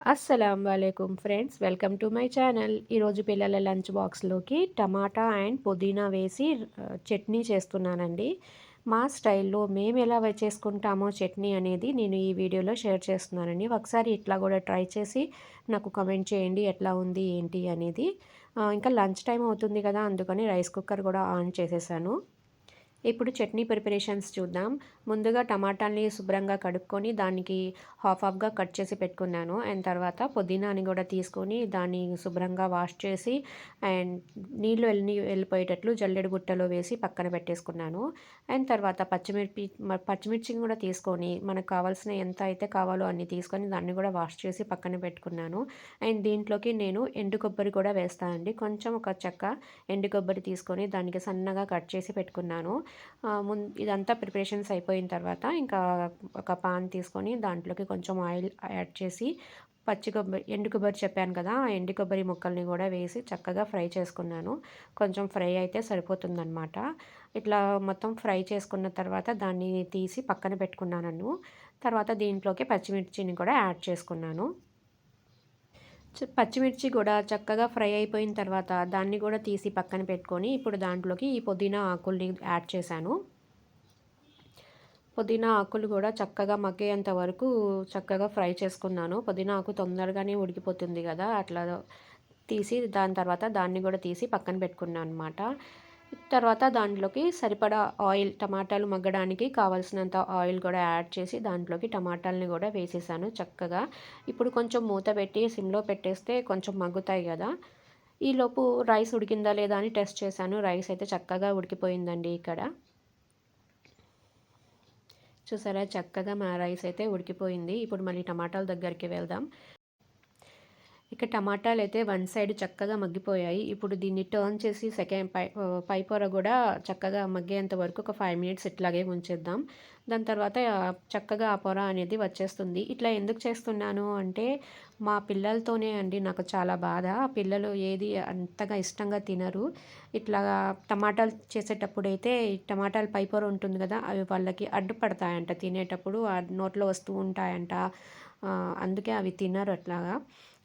అస్సలం వాలేకుమ్ friends, welcome to my channel. ఈరోజు పిల్లల లంచ్ బాక్స్లోకి టమాటా అండ్ పుదీనా వేసి చట్నీ చేస్తున్నానండి. మా స్టైల్లో మేము ఎలా చేసుకుంటామో చట్నీ అనేది నేను ఈ వీడియోలో షేర్ చేస్తున్నానండి. ఒకసారి ఇట్లా కూడా ట్రై చేసి నాకు కమెంట్ చేయండి ఎట్లా ఉంది ఏంటి అనేది. ఇంకా లంచ్ టైం అవుతుంది కదా, అందుకని రైస్ కుక్కర్ కూడా ఆన్ చేసేసాను. ఇప్పుడు చట్నీ ప్రిపరేషన్స్ చూద్దాం. ముందుగా టమాటాలని శుభ్రంగా కడుక్కొని దానికి హాఫ్గా కట్ చేసి పెట్టుకున్నాను. అండ్ తర్వాత పుదీనాని కూడా తీసుకొని దాన్ని శుభ్రంగా వాష్ చేసి అండ్ నీళ్ళు వెళ్ళిపోయేటట్లు జల్లెడ బుట్టలో వేసి పక్కన పెట్టేసుకున్నాను. అండ్ తర్వాత పచ్చిమిర్చిని కూడా తీసుకొని మనకు కావాల్సిన ఎంత అయితే కావాలో అన్ని తీసుకొని దాన్ని కూడా వాష్ చేసి పక్కన పెట్టుకున్నాను. అండ్ దీంట్లోకి నేను ఎండు కొబ్బరి కూడా వేస్తానండి. కొంచెం ఒక చెక్క ఎండు కొబ్బరి తీసుకొని దానికి సన్నగా కట్ చేసి పెట్టుకున్నాను. ఇదంతా ప్రిపరేషన్స్ అయిపోయిన తర్వాత ఇంకా ఒక పాన్ తీసుకొని దాంట్లోకి కొంచెం ఆయిల్ యాడ్ చేసి ఎండు కొబ్బరి చెప్పాను కదా, ఆ ఎండు కొబ్బరి ముక్కల్ని కూడా వేసి చక్కగా ఫ్రై చేసుకున్నాను. కొంచెం ఫ్రై అయితే సరిపోతుందన్నమాట. ఇట్లా మొత్తం ఫ్రై చేసుకున్న తర్వాత దాన్ని తీసి పక్కన పెట్టుకున్నాను. తర్వాత దీంట్లోకి పచ్చిమిర్చిని కూడా యాడ్ చేసుకున్నాను. పచ్చిమిర్చి కూడా చక్కగా ఫ్రై అయిపోయిన తర్వాత దాన్ని కూడా తీసి పక్కన పెట్టుకొని ఇప్పుడు దాంట్లోకి ఈ పుదీనా ఆకుల్ని యాడ్ చేశాను. పుదీనా ఆకులు కూడా చక్కగా మగ్గేంత వరకు చక్కగా ఫ్రై చేసుకున్నాను. పుదీనా ఆకు తొందరగానే ఉడికిపోతుంది కదా, అట్లా తీసి దాని తర్వాత దాన్ని కూడా తీసి పక్కన పెట్టుకున్నాను అనమాట. తర్వాత దాంట్లోకి సరిపడా ఆయిల్, టమాటాలు మగ్గడానికి కావాల్సినంత ఆయిల్ కూడా యాడ్ చేసి దాంట్లోకి టమాటాలని కూడా వేసేసాను చక్కగా. ఇప్పుడు కొంచెం మూత పెట్టి సిమ్లో పెట్టేస్తే కొంచెం మగ్గుతాయి కదా. ఈలోపు రైస్ ఉడికిందా లేదా అని టెస్ట్ చేశాను. రైస్ అయితే చక్కగా ఉడికిపోయిందండి. ఇక్కడ చూసారా, చక్కగా మా రైస్ అయితే ఉడికిపోయింది. ఇప్పుడు మళ్ళీ టమాటాల దగ్గరికి వెళ్దాం. ఇక టమాటాలు అయితే వన్ సైడ్ చక్కగా మగ్గిపోయాయి. ఇప్పుడు దీన్ని టర్న్ చేసి పై పొర కూడా చక్కగా మగ్గేంత వరకు ఒక 5 మినిట్స్ ఇట్లాగే ఉంచేద్దాం. దాని తర్వాత చక్కగా ఆ పొర అనేది వచ్చేస్తుంది. ఇట్లా ఎందుకు చేస్తున్నాను అంటే మా పిల్లలతోనే అండి నాకు చాలా బాధ. పిల్లలు ఏది అంతగా ఇష్టంగా తినరు. ఇట్లా టమాటాలు చేసేటప్పుడు అయితే టమాటాలు పై పొర ఉంటుంది కదా, అవి వాళ్ళకి అడ్డుపడతాయంట తినేటప్పుడు, నోట్లో వస్తూ ఉంటాయంట. అందుకే అవి తినరు అట్లాగా.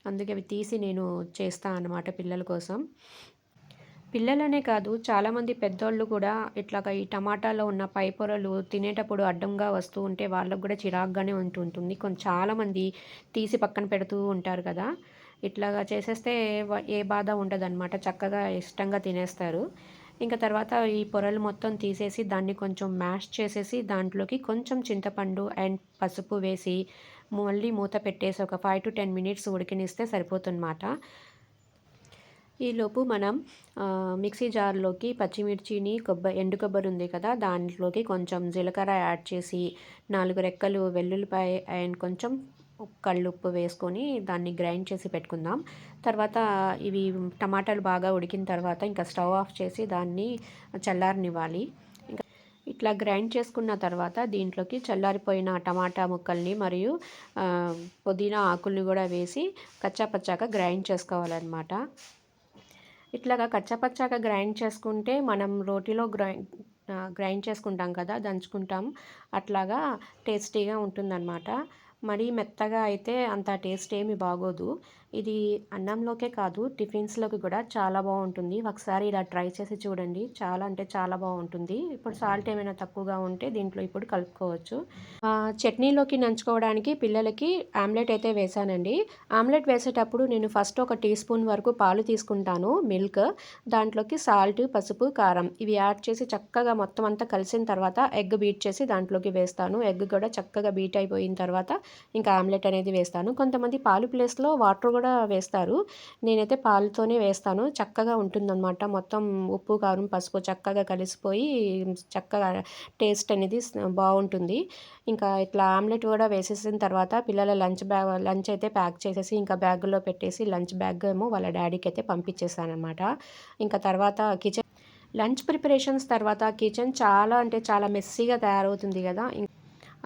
అందుకే అవి తీసి నేను చేస్తాను అన్నమాట పిల్లల కోసం. పిల్లలనే కాదు, చాలామంది పెద్దోళ్ళు కూడా ఇట్లాగా ఈ టమాటాలో ఉన్న పై పొరలు తినేటప్పుడు అడ్డంగా వస్తూ ఉంటే వాళ్ళకు కూడా చిరాగ్గానే ఉంటుంటుంది. చాలామంది తీసి పక్కన పెడుతూ ఉంటారు కదా. ఇట్లాగా చేసేస్తే ఏ బాధ ఉండదన్నమాట. చక్కగా ఇష్టంగా తినేస్తారు. ఇంకా తర్వాత ఈ పొరలు మొత్తం తీసేసి దాన్ని కొంచెం మ్యాష్ చేసేసి దాంట్లోకి కొంచెం చింతపండు అండ్ పసుపు వేసి మళ్ళీ మూత పెట్టేసి ఒక 5 to 10 మినిట్స్ ఉడికినిస్తే సరిపోతుందన్నమాట. ఈలోపు మనం మిక్సీ జార్లోకి పచ్చిమిర్చిని ఎండు కొబ్బరి ఉంది కదా, దాంట్లోకి కొంచెం జీలకర్ర యాడ్ చేసి 4 రెక్కలు వెల్లుల్లిపాయ అండ్ కొంచెం కళ్ళుప్పు వేసుకొని దాన్ని గ్రైండ్ చేసి పెట్టుకుందాం. తర్వాత ఇవి టమాటాలు బాగా ఉడికిన తర్వాత ఇంకా స్టవ్ ఆఫ్ చేసి దాన్ని చల్లారనివ్వాలి. ఇట్లా గ్రైండ్ చేసుకున్న తర్వాత దీంట్లోకి చల్లారిపోయిన టమాటా ముక్కల్ని మరియు పుదీనా ఆకుల్ని కూడా వేసి కచ్చాపచ్చాగా గ్రైండ్ చేసుకోవాలన్నమాట. ఇట్లాగా కచ్చాపచ్చాగా గ్రైండ్ చేసుకుంటే మనం రోటీలో గ్రైండ్ చేసుకుంటాం కదా, దంచుకుంటాం, అట్లాగా టేస్టీగా ఉంటుందన్నమాట. మరీ మెత్తగా అయితే అంత టేస్ట్ ఏమి బాగోదు. ఇది అన్నంలోకే కాదు టిఫిన్స్లోకి కూడా చాలా బాగుంటుంది. ఒకసారి ఇలా ట్రై చేసి చూడండి, చాలా అంటే చాలా బాగుంటుంది. ఇప్పుడు సాల్ట్ ఏమైనా తక్కువగా ఉంటే దీంట్లో ఇప్పుడు కలుపుకోవచ్చు. చట్నీలోకి నంచుకోవడానికి పిల్లలకి ఆమ్లెట్ అయితే వేసానండి. ఆమ్లెట్ వేసేటప్పుడు నేను ఫస్ట్ ఒక టీ స్పూన్ వరకు పాలు తీసుకుంటాను, మిల్క్. దాంట్లోకి సాల్ట్, పసుపు, కారం ఇవి యాడ్ చేసి చక్కగా మొత్తం అంతా కలిసిన తర్వాత ఎగ్ బీట్ చేసి దాంట్లోకి వేస్తాను. ఎగ్ కూడా చక్కగా బీట్ అయిపోయిన తర్వాత ఇంకా ఆమ్లెట్ అనేది వేస్తాను. కొంతమంది పాలు ప్లేస్లో వాటర్ కూడా వేస్తారు. నేనైతే పాలతోనే వేస్తాను. చక్కగా ఉంటుందన్నమాట. మొత్తం ఉప్పు, కారం, పసుపు చక్కగా కలిసిపోయి చక్కగా టేస్ట్ అనేది బాగుంటుంది. ఇంకా ఇట్లా ఆమ్లెట్ కూడా వేసేసిన తర్వాత పిల్లల లంచ్ అయితే ప్యాక్ చేసేసి ఇంకా బ్యాగులో పెట్టేసి లంచ్ బ్యాగ్ ఏమో వాళ్ళ డాడీకి అయితే పంపించేసానమాట. ఇంకా తర్వాత లంచ్ ప్రిపరేషన్స్ తర్వాత కిచెన్ చాలా అంటే చాలా మెస్సీగా తయారవుతుంది కదా.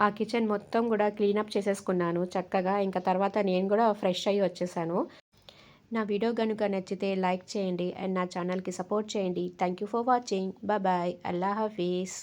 ఆ కిచెన్ మొత్తం కూడా క్లీనప్ చేసేసుకున్నాను చక్కగా. ఇంకా తర్వాత నేను కూడా ఫ్రెష్ అయ్యి వచ్చేసాను. నా వీడియో కనుక నచ్చితే లైక్ చేయండి అండ్ నా ఛానల్కి సపోర్ట్ చేయండి. Thank you for watching. Bye. అల్లా హాఫీస్.